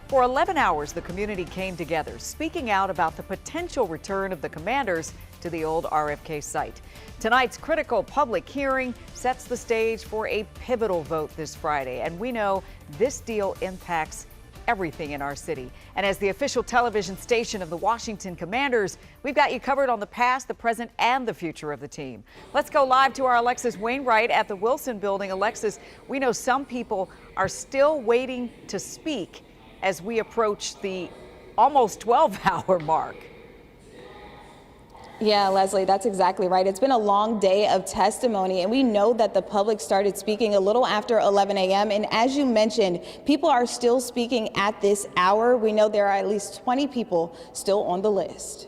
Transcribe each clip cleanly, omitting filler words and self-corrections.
For 11 hours, the community came together, speaking out about the potential return of the Commanders to the old RFK site. Tonight's critical public hearing sets the stage for a pivotal vote this Friday, and we know this deal impacts everything in our city. And as the official television station of the Washington Commanders, we've got you covered on the past, the present, and the future of the team. Let's go live to our Alexis Wainwright at the Wilson Building. Alexis, we know some people are still waiting to speak as we approach the almost 12-hour mark. Yeah, Leslie, that's exactly right. It's been a long day of testimony, and we know that the public started speaking a little after 11 a.m. And as you mentioned, people are still speaking at this hour. We know there are at least 20 people still on the list.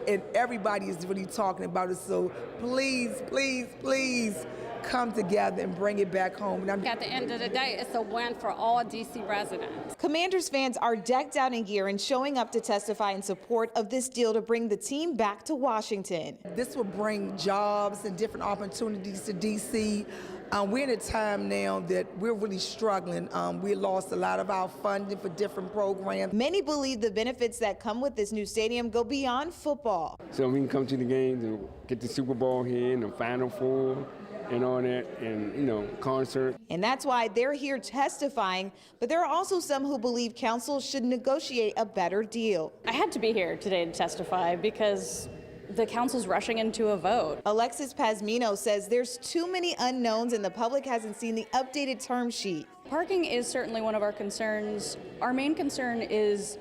And everybody is really talking about it. So please, please, please come together and bring it back home. At the end of the day, it's a win for all D.C. residents. Commanders fans are decked out in gear and showing up to testify in support of this deal to bring the team back to Washington. This will bring jobs and different opportunities to D.C. We're in a time now that we're really struggling. We lost a lot of our funding for different programs. Many believe the benefits that come with this new stadium go beyond football. So we can come to the games and get the Super Bowl here and the Final Four and all that, and concert. And that's why they're here testifying, but there are also some who believe council should negotiate a better deal. I had to be here today to testify because the council's rushing into a vote. Alexis Pazmino says there's too many unknowns and the public hasn't seen the updated term sheet. Parking is certainly one of our concerns. Our main concern is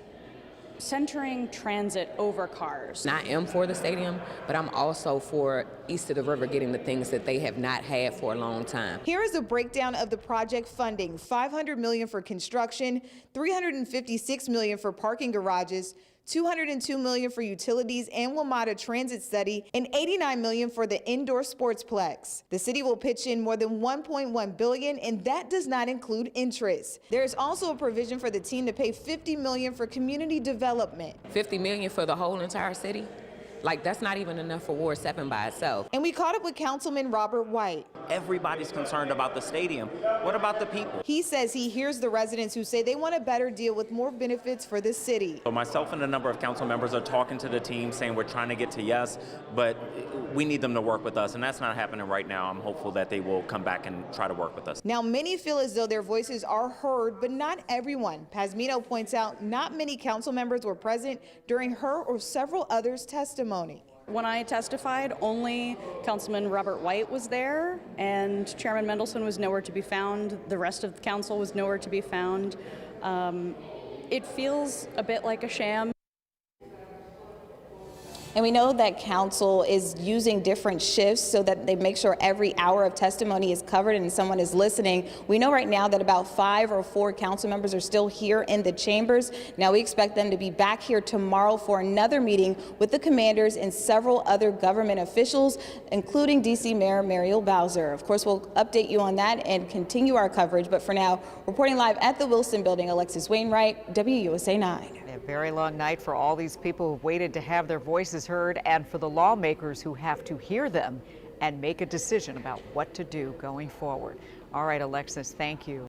centering transit over cars. I am for the stadium, but I'm also for east of the river getting the things that they have not had for a long time. Here is a breakdown of the project funding: $500 million for construction, $356 million for parking garages, $202 million for utilities and WMATA transit study, and $89 million for the indoor sportsplex. The city will pitch in more than $1.1 billion, and that does not include interest. There is also a provision for the team to pay $50 million for community development. $50 million for the whole entire city? Like, that's not even enough for Ward 7 by itself. And we caught up with Councilman Robert White. Everybody's concerned about the stadium. What about the people? He says he hears the residents who say they want a better deal with more benefits for the city. So myself and a number of council members are talking to the team saying we're trying to get to yes, but we need them to work with us, and that's not happening right now. I'm hopeful that they will come back and try to work with us. Now, many feel as though their voices are heard, but not everyone. Pazmino points out not many council members were present during her or several others' testimony. When I testified, only Councilman Robert White was there, and Chairman Mendelson was nowhere to be found. The rest of the council was nowhere to be found. It feels a bit like a sham. And we know that council is using different shifts so that they make sure every hour of testimony is covered and someone is listening. We know right now that about 5 or 4 council members are still here in the chambers. Now we expect them to be back here tomorrow for another meeting with the commanders and several other government officials, including D.C. Mayor Muriel Bowser. Of course, we'll update you on that and continue our coverage. But for now, reporting live at the Wilson Building, Alexis Wainwright, WUSA 9. A very long night for all these people who've waited to have their voices heard, and for the lawmakers who have to hear them and make a decision about what to do going forward. All right, Alexis, thank you.